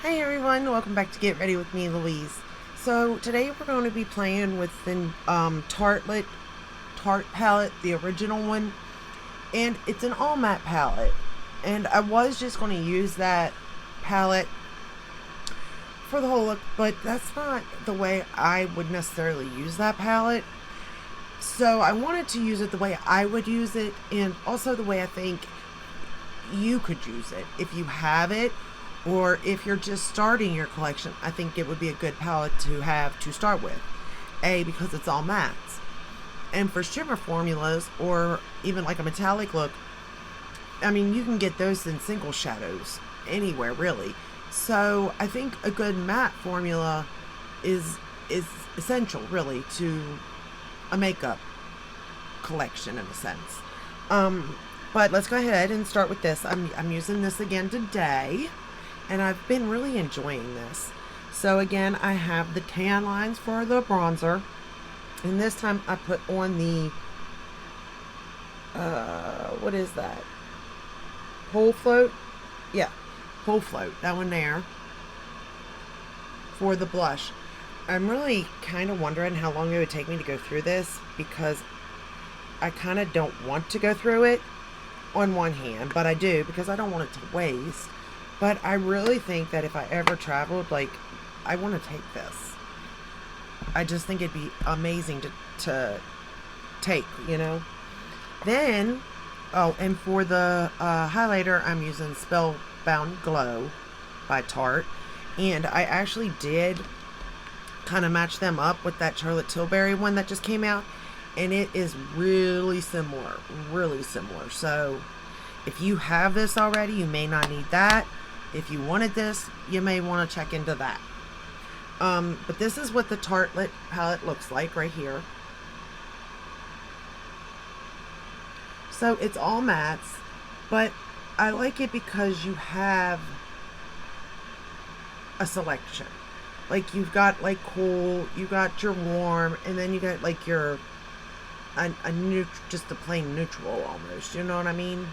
Hey everyone, welcome back to Get Ready with me, Louise. So today we're going to be playing with the Tartelette Tarte palette, the original one, and it's an all matte palette. And I was just going to use that palette for the whole look, but that's not the way I would necessarily use that palette. So I wanted to use it the way I would use it, and also the way I think you could use it if you have it, or if you're just starting your collection. I think it would be a good palette to have to start with. Because it's all mattes. And for shimmer formulas, or even like a metallic look, I mean, you can get those in single shadows anywhere, really. So I think a good matte formula is essential, really, to a makeup collection in a sense. But let's go ahead and start with this. I'm using this again today, and I've been really enjoying this. So again, I have the tan lines for the bronzer, and this time I put on the what is that? Pole float? Yeah, pole float. That one there for the blush. I'm really kind of wondering how long it would take me to go through this, because I kind of don't want to go through it on one hand, but I do because I don't want it to waste. But I really think that if I ever traveled, like, I want to take this. I just think it'd be amazing to take, you know? Then, oh, and for the highlighter, I'm using Spellbound Glow by Tarte. And I actually did kind of match them up with that Charlotte Tilbury one that just came out. And it is really similar, really similar. So if you have this already, you may not need that. If you wanted this, you may want to check into that. But this is what the Tartelette palette looks like right here. So it's all mattes, but I like it because you have a selection. Like, you've got like cool, you got your warm, and then you got like your just a plain neutral almost. You know what I mean?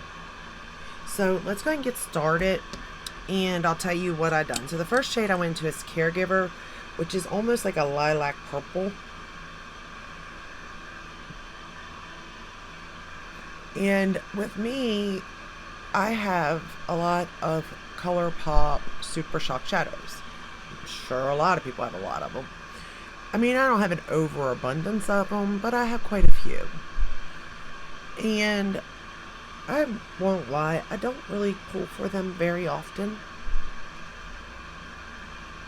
So let's go ahead and get started, and I'll tell you what I've done. So the first shade I went into is Caregiver, which is almost like a lilac purple. And with me, I have a lot of ColourPop Super Shock shadows. I'm sure a lot of people have a lot of them. I mean, I don't have an overabundance of them, but I have quite a few. And I won't lie, I don't really pull for them very often,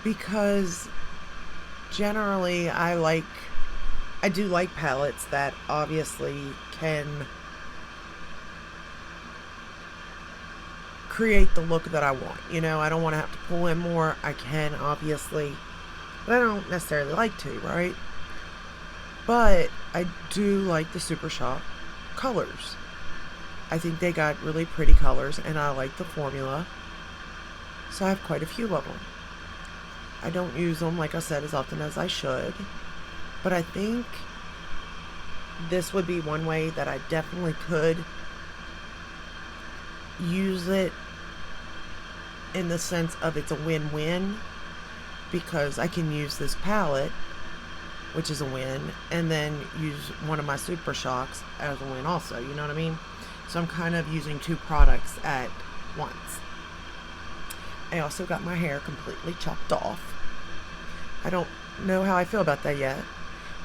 because generally I do like palettes that obviously can create the look that I want. You know, I don't want to have to pull in more. I can, obviously, but I don't necessarily like to, right? But I do like the Super Shock colors. I think they got really pretty colors, and I like the formula. So I have quite a few of them. I don't use them, like I said, as often as I should. But I think this would be one way that I definitely could use it, in the sense of it's a win-win, because I can use this palette, which is a win, and then use one of my Super Shocks as a win also, you know what I mean? So I'm kind of using two products at once. I also got my hair completely chopped off. I don't know how I feel about that yet.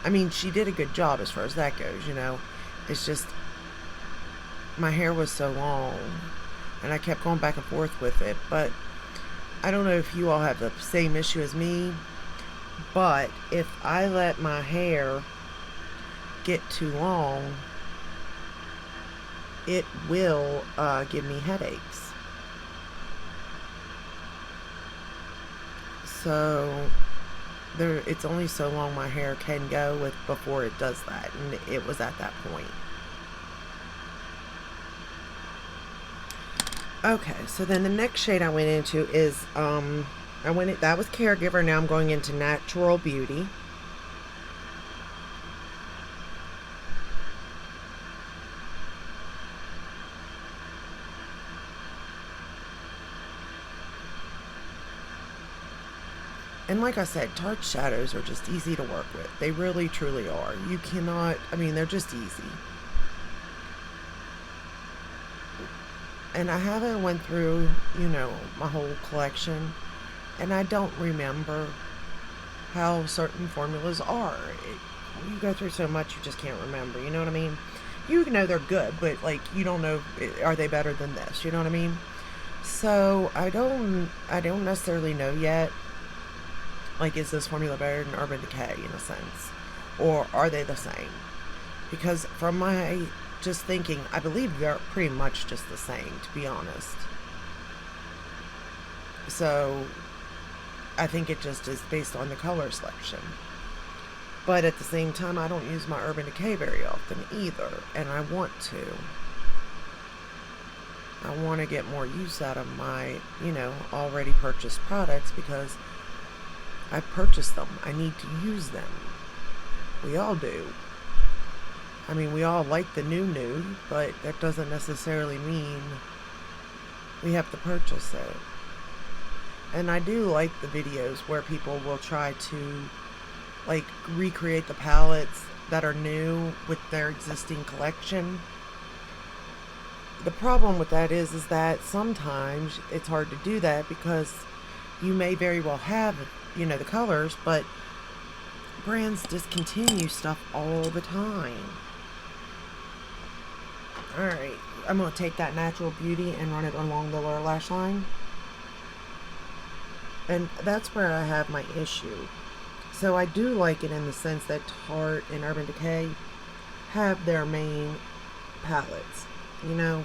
I mean, she did a good job as far as that goes, you know. It's just, my hair was so long, and I kept going back and forth with it. But I don't know if you all have the same issue as me, but if I let my hair get too long, it will give me headaches. So it's only so long my hair can go with before it does that, and it was at that point. Okay, so then the next shade I went into is that was Caregiver. Now I'm going into Natural Beauty. And like I said, Tarte shadows are just easy to work with. They really, truly are. You cannot, I mean, they're just easy. And I haven't went through, you know, my whole collection, and I don't remember how certain formulas are. You go through so much, you just can't remember, you know what I mean? You know they're good, but, like, you don't know, are they better than this, you know what I mean? So, I don't necessarily know yet, like, is this formula better than Urban Decay, in a sense? Or are they the same? Because from my just thinking, I believe they're pretty much just the same, to be honest. So, I think it just is based on the color selection. But at the same time, I don't use my Urban Decay very often either, and I want to. I want to get more use out of my, you know, already purchased products because I purchased them. I need to use them. We all do. I mean, we all like the new, but that doesn't necessarily mean we have to purchase it. And I do like the videos where people will try to, like, recreate the palettes that are new with their existing collection. The problem with that is that sometimes it's hard to do that because you may very well have, you know, the colors, but brands discontinue stuff all the time. Alright, I'm going to take that Natural Beauty and run it along the lower lash line. And that's where I have my issue. So I do like it in the sense that Tarte and Urban Decay have their main palettes. You know,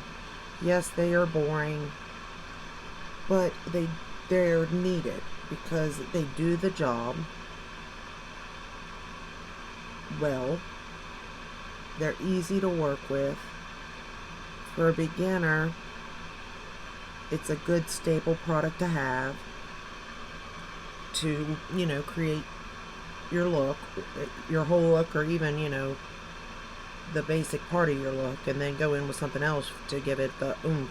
yes, they are boring, but they're needed because they do the job well. They're easy to work with. For a beginner, it's a good stable product to have to, you know, create your look, your whole look, or even, you know, the basic part of your look, and then go in with something else to give it the oomph.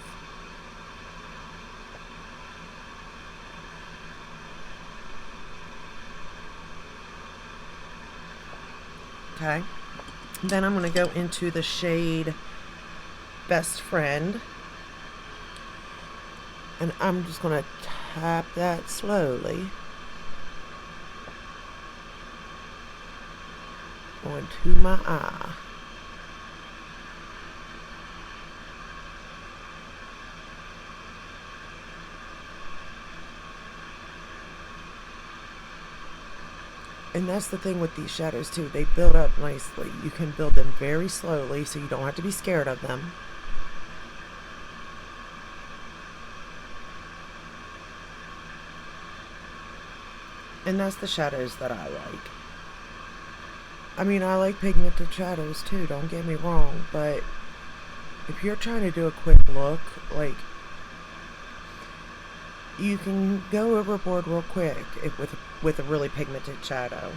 Okay, then I'm going to go into the shade Best Friend, and I'm just going to tap that slowly onto my eye. And that's the thing with these shadows too. They build up nicely. You can build them very slowly so you don't have to be scared of them. And that's the shadows that I like. I mean, I like pigmented shadows too, don't get me wrong, but if you're trying to do a quick look, like, you can go overboard real quick with a really pigmented shadow.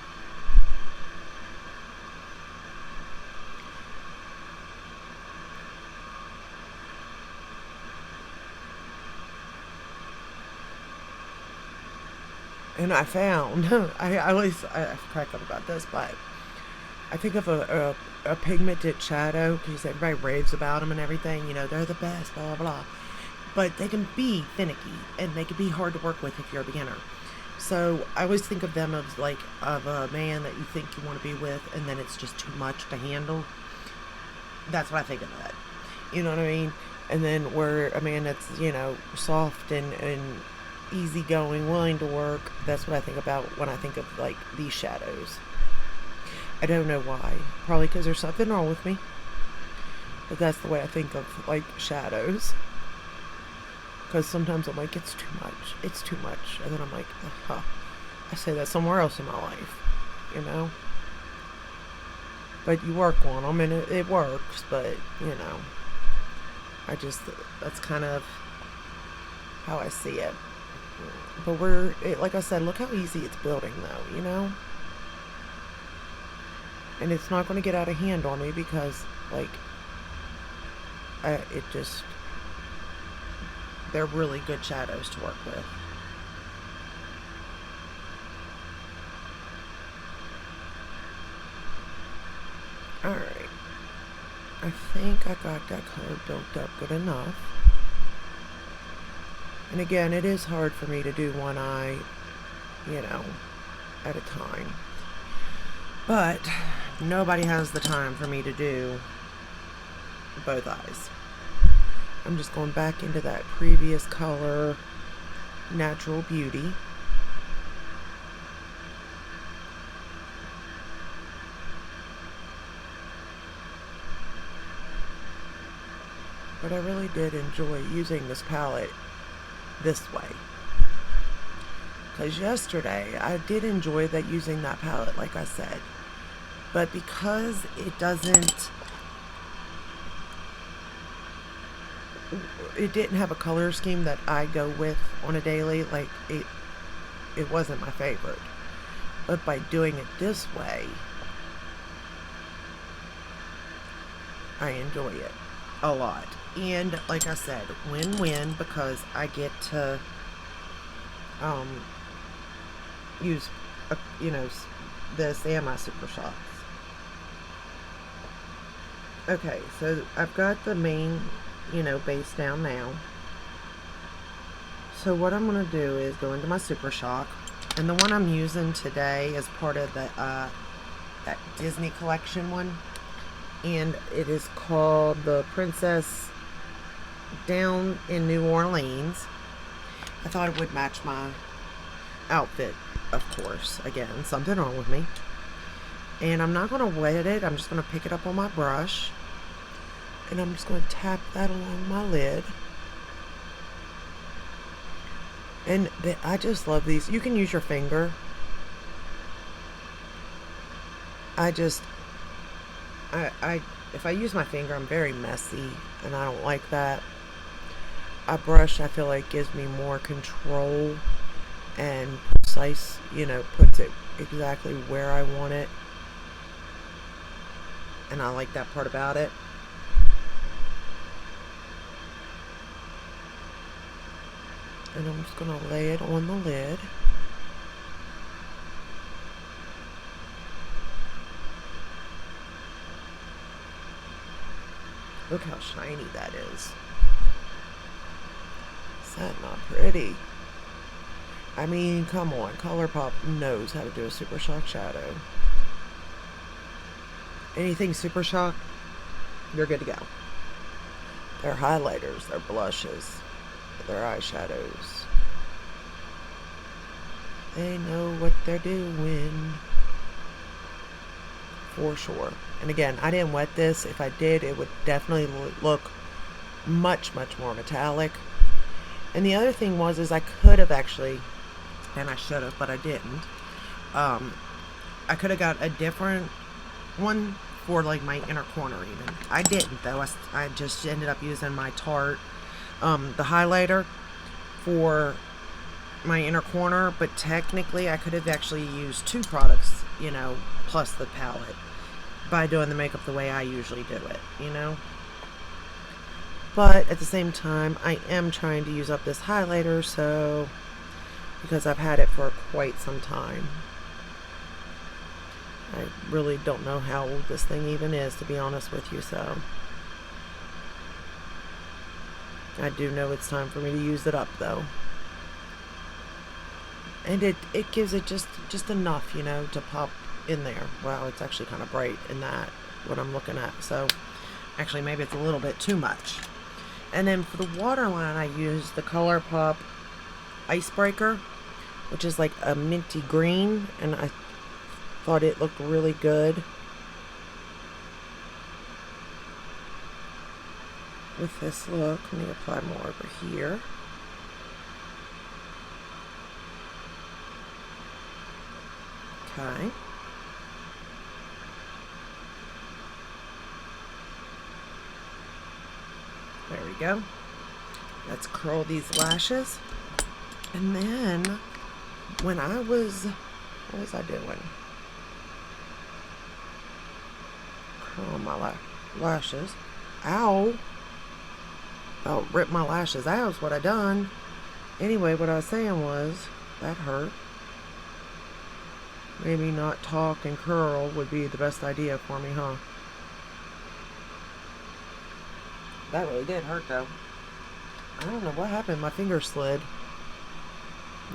And I found, I crack up about this, but I think of a pigmented shadow, because everybody raves about them and everything, you know, they're the best, blah, blah, blah. But they can be finicky, and they can be hard to work with if you're a beginner. So I always think of them as like of a man that you think you want to be with, and then it's just too much to handle. That's what I think of that. You know what I mean? And then where a man that's, you know, soft and easygoing, willing to work, that's what I think about when I think of like these shadows. I don't know why. Probably because there's something wrong with me. But that's the way I think of like shadows. Because sometimes I'm like, it's too much. It's too much. And then I'm like, huh. I say that somewhere else in my life. You know? But you work on them and it works. But, you know. That's kind of how I see it. But like I said, look how easy it's building though, you know? And it's not going to get out of hand on me because, like, they're really good shadows to work with. Alright. I think I got that color built up good enough. And again, it is hard for me to do one eye, you know, at a time. But nobody has the time for me to do both eyes. I'm just going back into that previous color, Natural Beauty. But I really did enjoy using this palette this way. Because yesterday, I did enjoy that using that palette, like I said. But because it didn't have a color scheme that I go with on a daily, like it wasn't my favorite. But by doing it this way, I enjoy it a lot. And like I said, win-win, because I get to use this and my Super Shots. Okay, so I've got the main base down now. So what I'm going to do is go into my Super Shock, and the one I'm using today is part of the that Disney collection one, and it is called the Princess Down in New Orleans. I thought it would match my outfit, of course. Again, something wrong with me. And I'm not going to wet it. I'm just going to pick it up on my brush, and I'm just going to tap that along my lid. And I just love these. You can use your finger. If I use my finger, I'm very messy, and I don't like that. A brush, I feel like, gives me more control and precise, puts it exactly where I want it. And I like that part about it. And I'm just going to lay it on the lid. Look how shiny that is. Is that not pretty? I mean, come on. ColourPop knows how to do a Super Shock shadow. Anything Super Shock, you're good to go. Their highlighters, their blushes, their eyeshadows. They know what they're doing. For sure. And again, I didn't wet this. If I did, it would definitely look much, much more metallic. And the other thing is I could have actually, and I should have, but I didn't. I could have got a different one for like my inner corner even. I didn't though. I just ended up using my Tarte, the highlighter for my inner corner. But technically I could have actually used two products, plus the palette, by doing the makeup the way I usually do it, But at the same time, I am trying to use up this highlighter, so because I've had it for quite some time. I really don't know how old this thing even is, to be honest with you, so I do know it's time for me to use it up, though. And it gives it just enough, to pop in there. Wow, it's actually kind of bright in that, what I'm looking at. So, actually, maybe it's a little bit too much. And then for the waterline, I use the ColourPop Icebreaker, which is like a minty green, and I thought it looked really good with this look. Let me apply more over here. Okay. There we go. Let's curl these lashes. And then, what was I doing? Curl my lashes. Ow! Oh, rip my lashes out is what I done. Anyway, what I was saying was, that hurt. Maybe not talk and curl would be the best idea for me, huh? That really did hurt though. I don't know what happened. My finger slid.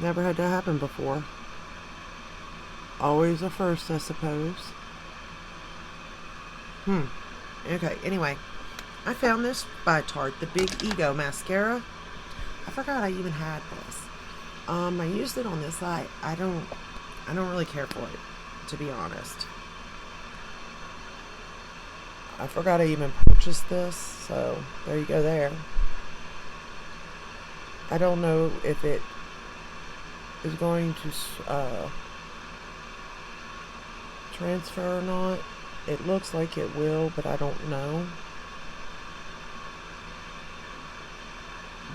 Never had that happen before. Always a first, I suppose. Okay, anyway. I found this by Tarte, the Big Ego Mascara. I forgot I even had this. I used it on this eye. I don't really care for it, to be honest. I forgot I even purchased this, so there you go there. I don't know if it is going to transfer or not. It looks like it will, but I don't know.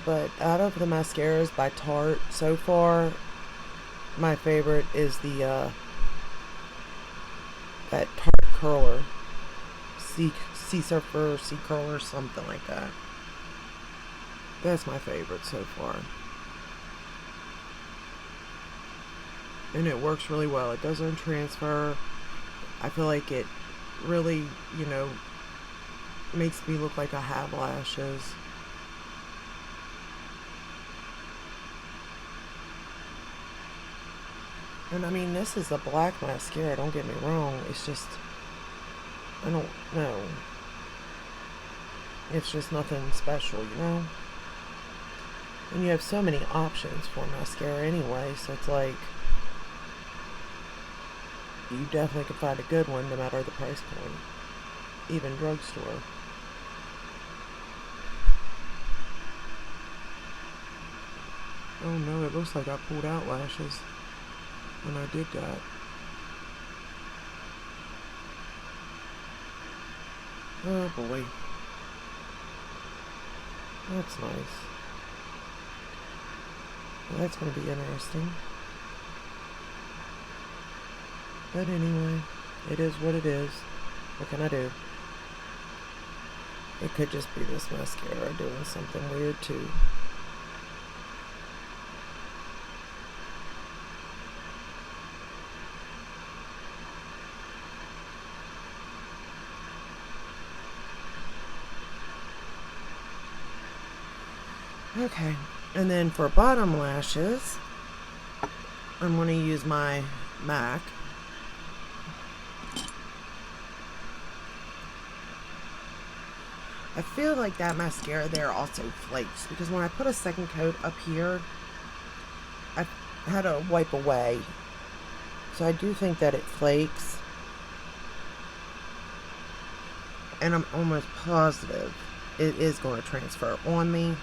But out of the mascaras by Tarte so far, my favorite is the that Tarte curler, sea surfer, sea curler, something like that. That's my favorite so far, and it works really well. It doesn't transfer. I feel like it really, makes me look like I have lashes. And I mean, this is a black mascara, don't get me wrong. It's just, I don't know. It's just nothing special, And you have so many options for mascara anyway, so it's like, you definitely can find a good one no matter the price point. Even drugstore. Oh no, it looks like I pulled out lashes when I did that. Oh boy. That's nice. Well, that's going to be interesting. But anyway, it is what it is. What can I do? It could just be this mascara doing something weird too. Okay, and then for bottom lashes, I'm going to use my MAC. I feel like that mascara there also flakes, because when I put a second coat up here, I had to wipe away. So I do think that it flakes. And I'm almost positive it is going to transfer on me.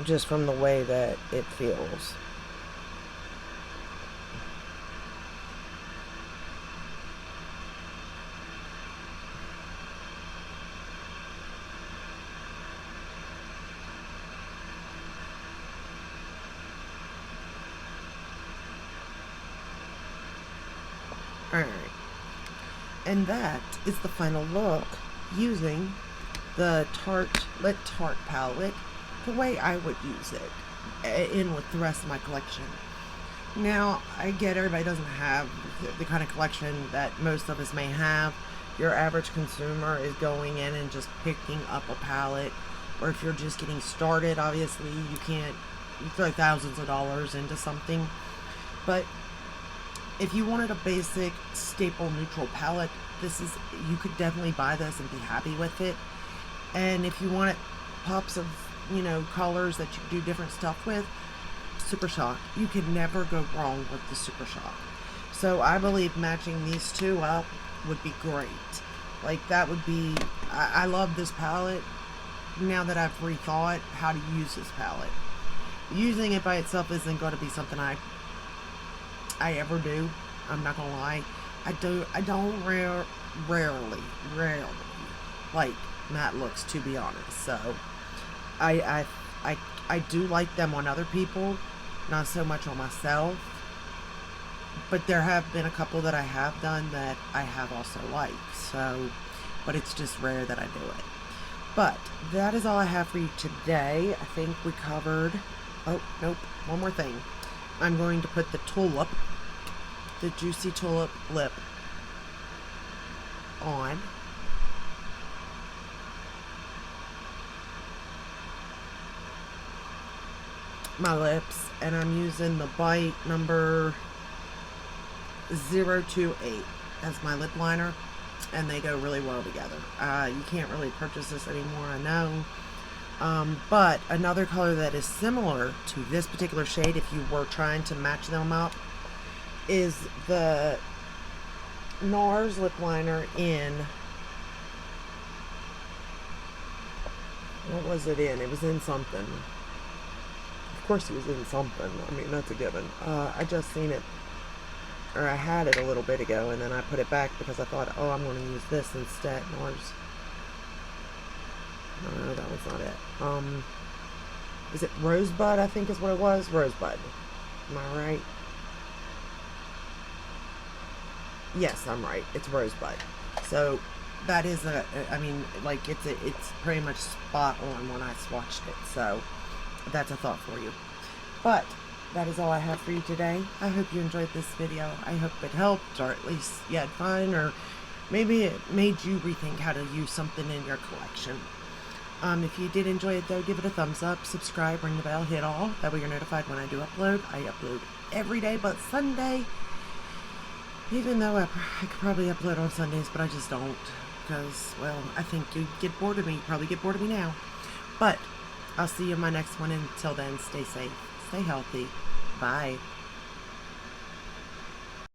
Just from the way that it feels. Alright. And that is the final look using the Tartelette Tarte palette the way I would use it in with the rest of my collection. Now, I get everybody doesn't have the kind of collection that most of us may have. Your average consumer is going in and just picking up a palette, or if you're just getting started, obviously you throw thousands of dollars into something. But if you wanted a basic staple neutral palette, you could definitely buy this and be happy with it. And if you wanted pops of colors that you can do different stuff with, Super Shock. You can never go wrong with the Super Shock. So I believe matching these two up would be great. Like, that would be, I love this palette now that I've rethought how to use this palette. Using it by itself isn't going to be something I ever do. I'm not gonna lie. I don't rarely like matte looks, to be honest. So I do like them on other people, not so much on myself. But there have been a couple that I have done that I have also liked. So, but it's just rare that I do it. But that is all I have for you today. I think we covered. Oh nope, one more thing. I'm going to put the Tulip the Juicy Tulip Lip on. My lips, and I'm using the Bite number 028 as my lip liner, and they go really well together. You can't really purchase this anymore, I know. But another color that is similar to this particular shade, if you were trying to match them up, is the Nars Lip Liner in, what was it in? It was in something. Of course it was in something. I mean, that's a given. I just seen it, or I had it a little bit ago, and then I put it back because I thought, oh, I'm going to use this instead. Nars. No, that was not it. Is it Rosebud, I think is what it was? Rosebud. Am I right? Yes, I'm right. It's Rosebud. So that is I mean, like, it's pretty much spot on when I swatched it. So that's a thought for you. But that is all I have for you today. I hope you enjoyed this video. I hope it helped, or at least you had fun, or maybe it made you rethink how to use something in your collection. If you did enjoy it, though, give it a thumbs up, subscribe, ring the bell, hit all. That way you're notified when I do upload. I upload every day but Sunday. Even though I could probably upload on Sundays, but I just don't. Because, well, I think you'd get bored of me. You probably get bored of me now. But I'll see you in my next one. Until then, stay safe, stay healthy. Bye.